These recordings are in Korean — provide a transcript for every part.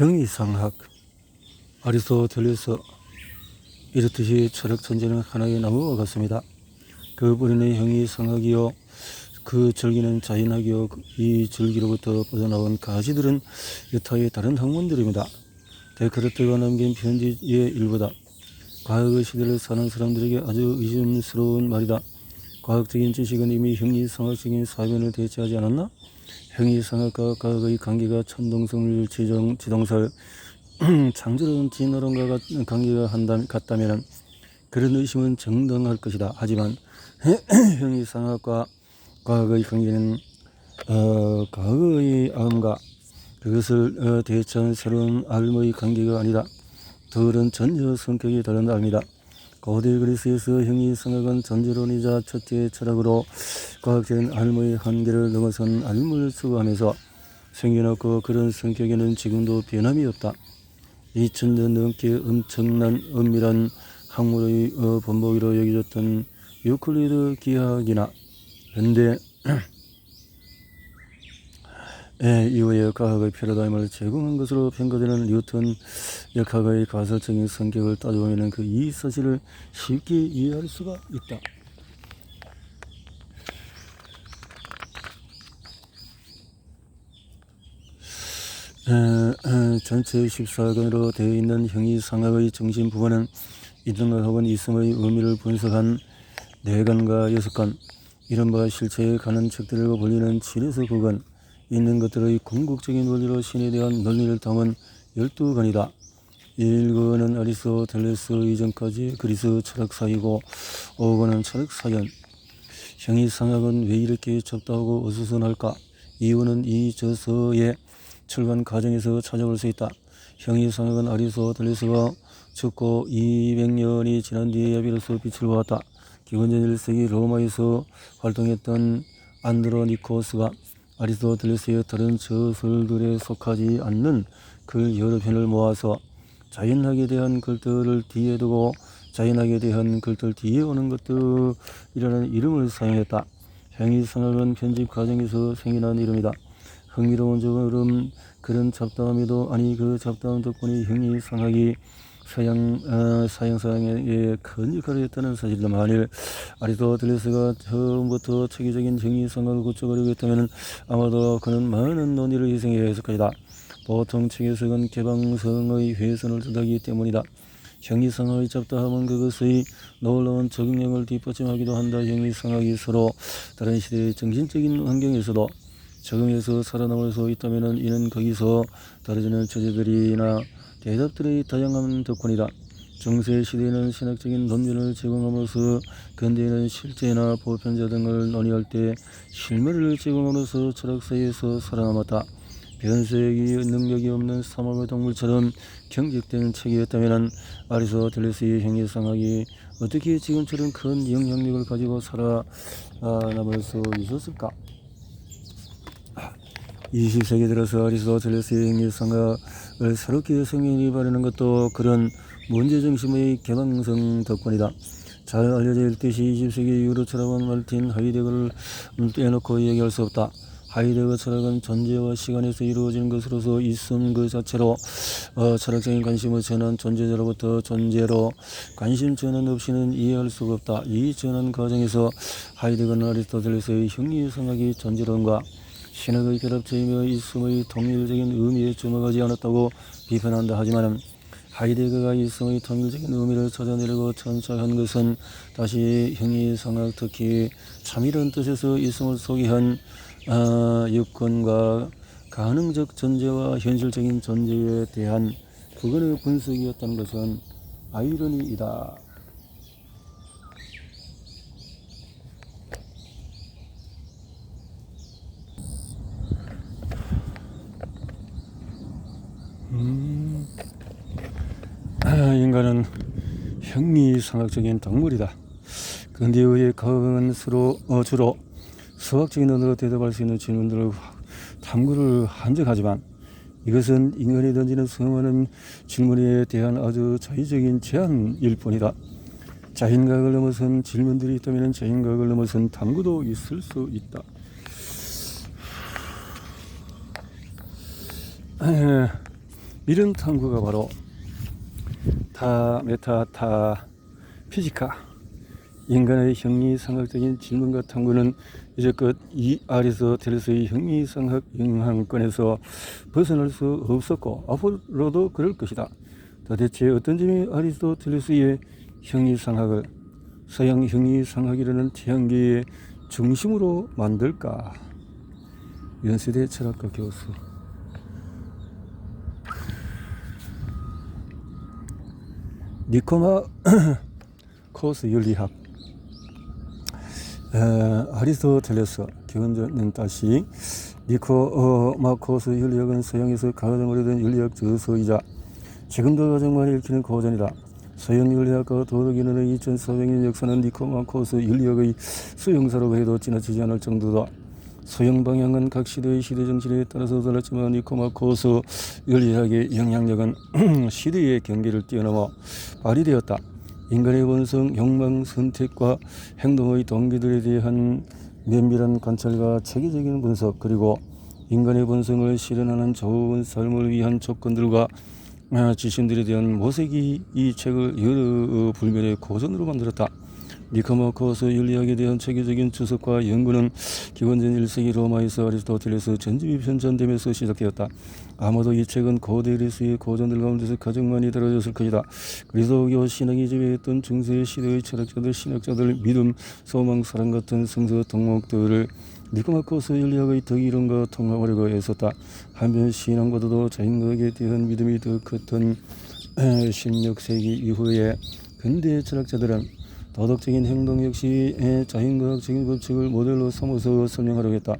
형이상학 아리스토텔레스 이렇듯이 철학 천재는 하나의 나무와 같습니다. 그 뿌리는 형이상학이요 그 절기는 자연학이요 이 절기로부터 뻗어나온 가지들은 여타의 다른 학문들입니다. 데카르트가 남긴 편지의 일부다. 과학의 시대를 사는 사람들에게 아주 의심스러운 말이다. 과학적인 지식은 이미 형이상학적인 사변을 대체하지 않았나? 형이상학과 과학의 관계가 천동설 지동설 창조론 진화론과 관계가 같다면 그런 의심은 정당할 것이다. 하지만 형이상학과 과학의 관계는 과거의 암과 그것을 대체한 새로운 알의 관계가 아니다. 둘은 전혀 성격이 다른 알입니다. 고대 그리스에서 형이상학은 전제론이자 첫째 철학으로 과학적인 알의 한계를 넘어선 알을 추구하면서 생겨났고 그런 성격에는 지금도 변함이 없다. 2000년 넘게 엄청난 엄밀한 학문의 본보기로 여겨졌던 유클리드 기하학이나 현대 이후에 과학의 패러다임을 제공한 것으로 평가되는 뉴턴 역학의 가설적인 성격을 따져보면 그 이 사실을 쉽게 이해할 수가 있다. 전체 14권으로 되어 있는 형이상학의 정신 부분은 이등학학은 이성의 의미를 분석한 4권과 6권, 이른바 실체에 관한 책들을 불리는 7에서 9권, 있는 것들의 궁극적인 원리로 신에 대한 논리를 담은 12권이다. 1권은 아리스토텔레스 이전까지 그리스 철학사이고 5권은 철학사연. 형이상학은 왜 이렇게 적다하고 어수선할까? 이유는 이 저서의 출간 과정에서 찾아볼 수 있다. 형이상학은 아리스토텔레스가 죽고 200년이 지난 뒤에야 비로소 빛을 보았다. 기원전 1세기 로마에서 활동했던 안드로니코스가 아리스토텔레스의 다른 저술들에 속하지 않는 글 여러 편을 모아서 자연학에 대한 글들을 뒤에 두고 자연학에 대한 글들 뒤에 오는 것들이라는 이름을 사용했다. 형이상학은 편집 과정에서 생겨난 이름이다. 흥미로운 점은 그런 잡다함에도 아니 그 잡다함 덕분에 형이상학이 서양사에 큰 역할을 했다는 사실이다. 만일 아리스토텔레스가 처음부터 체계적인 형이상학을 구축하려고 했다면 아마도 그는 많은 논의를 희생해야 했을 것이다. 보통 책에서는 개방성의 훼손을 뜻하기 때문이다. 형이상학의 잡다함은 그것의 놀라운 적응력을 뒷받침하기도 한다. 형이상학이 서로 다른 시대의 정신적인 환경에서도 적응해서 살아남을 수 있다면 이는 거기서 다뤄지는 주제들이나 대답들의 다양한 덕분이다. 중세 시대에는 신학적인 논문을 제공함으로써 근대에는 실제나 보편자 등을 논의할 때 실물을 제공함으로써 철학사에서 살아남았다. 변색이 능력이 없는 사막의 동물처럼 경직된 책이었다면 아리스토텔레스의 형이상학이 어떻게 지금처럼 큰 영향력을 가지고 살아남을 수 있었을까? 20세기 들어서 아리스토텔레스의 형이상학을 새롭게 성인이 바라는 것도 그런 문제중심의 개방성 덕분이다. 잘 알려져 있듯이 20세기 이후로 철학은 말틴 하이데거를 빼놓고 얘기할 수 없다. 하이데거 철학은 존재와 시간에서 이루어지는 것으로서 있음 그 자체로 철학적인 관심을 전한 존재자로부터 존재로 관심 전환 없이는 이해할 수가 없다. 이 전환 과정에서 하이데거는 아리스토텔레스의 형이상학이 존재론과 신학의 결합체이며 있음의 통일적인 의미에 주목하지 않았다고 비판한다. 하지만 하이데거가 있음의 통일적인 의미를 찾아내려고 천착한 것은 다시 형이상학 특히 참이런 뜻에서 있음을 소개한 여건과 가능적 존재와 현실적인 존재에 대한 그간의 분석이었다는 것은 아이러니이다. 인간은 형이상학적인 동물이다. 근대의 과학은 주로 수학적인 언어로 대답할 수 있는 질문들을 탐구를 한적하지만 이것은 인간이 던지는 수많은 질문에 대한 아주 자의적인 제안일 뿐이다. 자연과학을 넘어선 질문들이 있다면 자연과학을 넘어선 탐구도 있을 수 있다. 이런 탐구가 바로 메타 피지카, 인간의 형이상학적인 질문과 탐구는 이제껏 이 아리스토텔레스의 형이상학 영향권에서 벗어날 수 없었고 앞으로도 그럴 것이다. 도대체 어떤 점이 아리스토텔레스의 형이상학을 서양 형이상학이라는 태양계의 중심으로 만들까? 연세대 철학과 교수. 니코마코스 윤리학. 아리스토텔레스 기원전 다시 니코마코스 윤리학은 서양에서 가장 오래된 윤리학 저서이자 지금도 가장 많이 읽히는 고전이다. 서양 윤리학과 도덕인의 2400년 역사는 니코마코스 윤리학의 수용사로 해도 지나치지 않을 정도다. 소형 방향은 각 시대의 시대 정신에 따라서 달랐지만 니코마코스 윤리학의 영향력은 시대의 경계를 뛰어넘어 발휘되었다. 인간의 본성, 욕망, 선택과 행동의 동기들에 대한 면밀한 관찰과 체계적인 분석, 그리고 인간의 본성을 실현하는 좋은 삶을 위한 조건들과 지신들에 대한 모색이 이 책을 여러 불면의 고전으로 만들었다. 니코마코스 윤리학에 대한 체계적인 주석과 연구는 기원전 1세기 로마에서 아리스토텔레스 전집이 편찬되면서 시작되었다. 아마도 이 책은 고대 그리스의 고전들 가운데서 가장 많이 다뤄졌을 것이다. 그리스도교 신학이 지배했던 중세 시대의 철학자들, 신학자들, 믿음, 소망, 사랑 같은 성서 덕목들을 니코마코스 윤리학의 덕이론과 통합하려고 애썼다. 한편 신앙보다도 자연과학에 대한 믿음이 더 컸던 16세기 이후에 근대 철학자들은 도덕적인 행동 역시 자연과학적인 법칙을 모델로 삼아서 설명하려고 했다.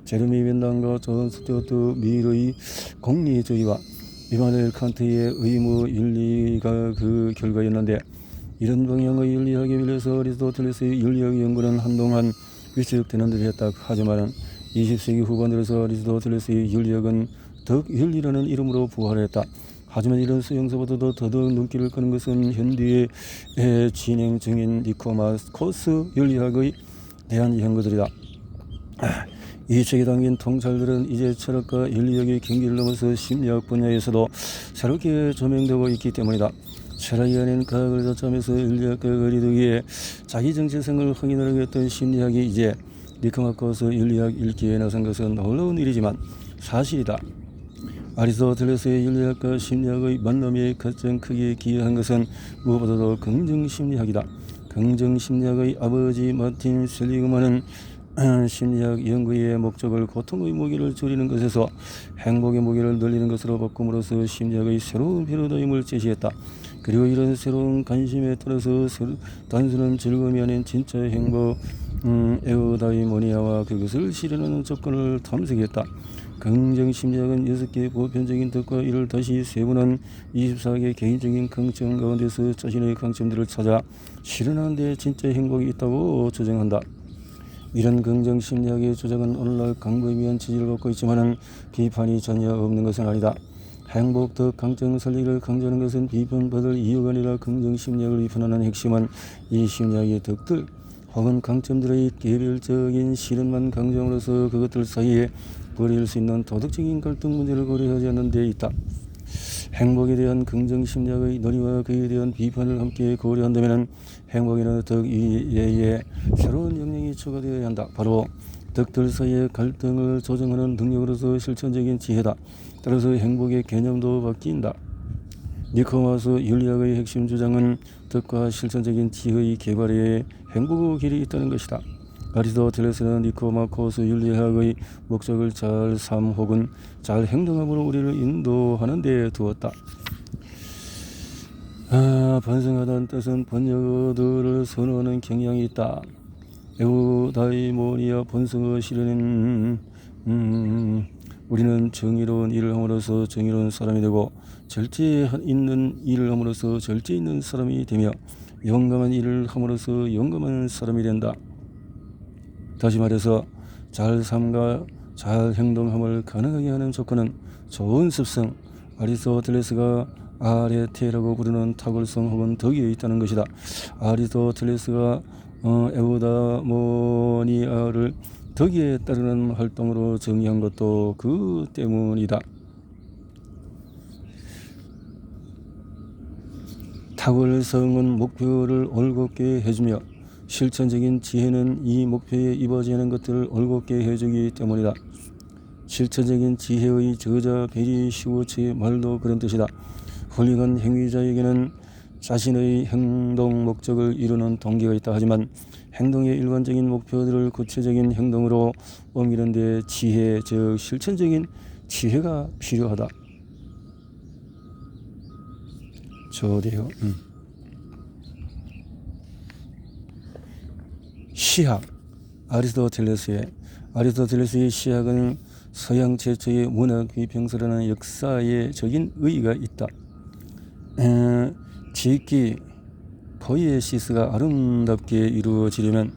제르미 벤담과 존 스튜어트 밀의 공리주의와 이마누엘 칸트의 의무 윤리가 그 결과였는데, 이런 방향의 윤리학에 밀려서 아리스토텔레스의 윤리학 연구는 한동안 위축되는 듯 했다. 하지만 20세기 후반 들어서 아리스토텔레스의 윤리학은 덕윤리라는 이름으로 부활했다. 하지만 이런 수용사보다도 더더욱 눈길을 끄는 것은 현대에 진행 중인 니코마코스 윤리학에 대한 연구들이다. 이 책에 담긴 통찰들은 이제 철학과 윤리학의 경계를 넘어서 심리학 분야에서도 새롭게 조명되고 있기 때문이다. 철학이 아닌 과학을 자처하면서 윤리학과 거리두기에 자기 정체성을 확인하려고 했던 심리학이 이제 니코마코스 윤리학 읽기에 나선 것은 놀라운 일이지만 사실이다. 아리스토텔레스의 윤리학과 심리학의 만남에 가장 크게 기여한 것은 무엇보다도 긍정심리학이다. 긍정심리학의 아버지 마틴 셀리그만은 심리학 연구의 목적을 고통의 무게를 줄이는 것에서 행복의 무게를 늘리는 것으로 바꿈으로써 심리학의 새로운 패러다임을 제시했다. 그리고 이런 새로운 관심에 따라서 단순한 즐거움이 아닌 진짜 행복, 에우다이모니아와 그것을 실현하는 조건을 탐색했다. 긍정심리학은 6개의 보편적인 덕과 이를 다시 세분한 24개의 개인적인 강점 가운데서 자신의 강점들을 찾아 실현하는 데 진짜 행복이 있다고 주장한다. 이런 긍정심리학의 주장은 오늘날 강보위한 지지를 받고 있지만 비판이 전혀 없는 것은 아니다. 행복, 덕, 강점, 설리를 강조하는 것은 비판받을 이유가 아니라 긍정심리학을 비판하는 핵심은 이 심리학의 덕들 혹은 강점들의 개별적인 실현만 강조함으로써 그것들 사이에 벌일 수 있는 도덕적인 갈등 문제를 고려하지 않는 데 있다. 행복에 대한 긍정심리학의 논의와 그에 대한 비판을 함께 고려한다면 행복이나 덕 이외에 새로운 영역이 추가되어야 한다. 바로 덕들 사이의 갈등을 조정하는 능력으로서 실천적인 지혜다. 따라서 행복의 개념도 바뀐다. 니코마코스 윤리학의 핵심 주장은 덕과 실천적인 지혜의 개발에 행복의 길이 있다는 것이다. 아리스토텔레스는 니코마코스 윤리학의 목적을 잘 삶 혹은 잘 행동함으로 우리를 인도하는 데 두었다. 반성하다는 뜻은 번역어들을 선호하는 경향이 있다. 에우다이모니아 본성의 실현은 우리는 정의로운 일을 함으로써 정의로운 사람이 되고 절제 있는 일을 함으로써 절제 있는 사람이 되며 용감한 일을 함으로써 용감한 사람이 된다. 다시 말해서 잘 삶과 잘 행동함을 가능하게 하는 조건은 좋은 습성, 아리스토텔레스가 아레테라고 부르는 탁월성 혹은 덕이 있다는 것이다. 아리스토텔레스가 에우다모니아를 덕에 따르는 활동으로 정의한 것도 그 때문이다. 탁월성은 목표를 올곧게 해주며 실천적인 지혜는 이 목표에 이루어지는 것들을 올곧게 해주기 때문이다. 실천적인 지혜의 저자 베리 시우츠의 말도 그런 뜻이다. 훌륭한 행위자에게는 자신의 행동 목적을 이루는 동기가 있다. 하지만 행동의 일관적인 목표들을 구체적인 행동으로 옮기는 데 지혜, 즉 실천적인 지혜가 필요하다. 좋대요. 시학. 아리스토텔레스의 시학은 서양 최초의 문학 비평서라는 역사적인 의의가 있다. 지기 포이에시스가 아름답게 이루어지려면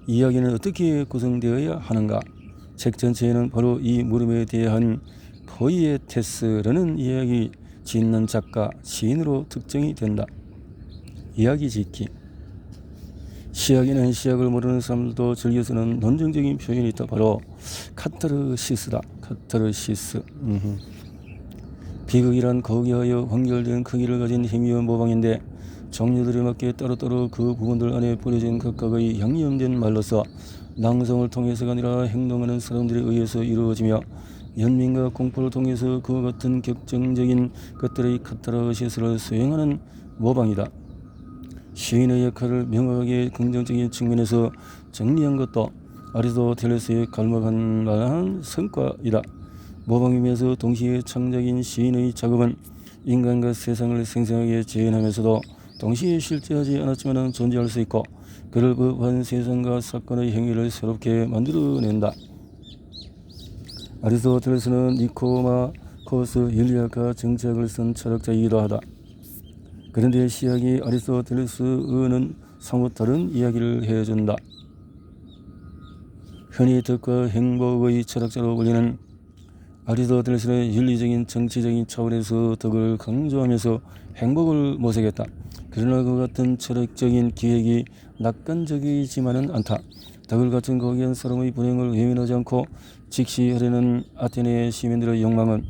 이야기는 어떻게 구성되어야 하는가? 책 전체에는 바로 이 물음에 대한 포이에테스라는 이야기 짓는 작가, 시인으로 특정이 된다. 이야기 짓기. 시학에는 시학을 모르는 사람들도 즐겨 쓰는 논증적인 표현이 있다. 바로 카타르시스다. 카타르시스. 비극이란 거기하여 완결된 크기를 가진 힘이여 모방인데 종류들에 맞게 따로따로 그 부분들 안에 뿌려진 각각의 양념된 말로서 낭송을 통해서가 아니라 행동하는 사람들에 의해서 이루어지며 연민과 공포를 통해서 그와 같은 격정적인 것들의 카타르시스를 수행하는 모방이다. 시인의 역할을 명확하게 긍정적인 측면에서 정리한 것도 아리스토텔레스의 갈망할 만한 성과이다. 모방이면서 동시에 창작인 시인의 작업은 인간과 세상을 생생하게 재현하면서도 동시에 실제하지 않았지만 존재할 수 있고 그를 법한 세상과 사건의 행위를 새롭게 만들어낸다. 아리스토텔레스는 니코마코스 율리아카 정치학을 쓴 철학자이기도 하다. 그런데 시학이 아리스토텔레스는 사뭇 다른 이야기를 해준다. 흔히 덕과 행복의 철학자로 불리는 아리스토텔레스는 윤리적인 정치적인 차원에서 덕을 강조하면서 행복을 모색했다. 그러나 그 같은 철학적인 기획이 낙관적이지만은 않다. 덕을 갖춘 거기한 사람의 불행을 외면하지 않고 직시하려는 아테네 시민들의 욕망은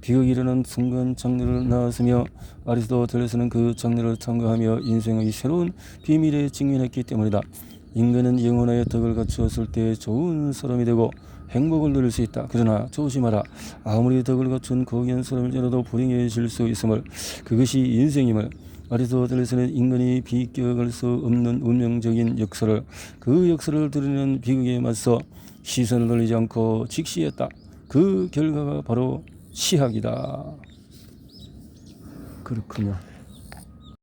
비극이 일어난 순간 장르를 나왔으며 아리스토텔레스는 그 장르를 탐구하며 인생의 새로운 비밀에 직면했기 때문이다. 인간은 영혼의 덕을 갖추었을 때 좋은 사람이 되고 행복을 누릴 수 있다. 그러나 조심하라. 아무리 덕을 갖춘 거기한 사람일지라도 불행해질 수 있음을, 그것이 인생임을. 아리스토텔레스는 인간이 비껴갈 수 없는 운명적인 역사를, 그 역사를 드러내는 비극에 맞서 시선을 돌리지 않고 직시했다. 그 결과가 바로 시학이다. 그렇군요.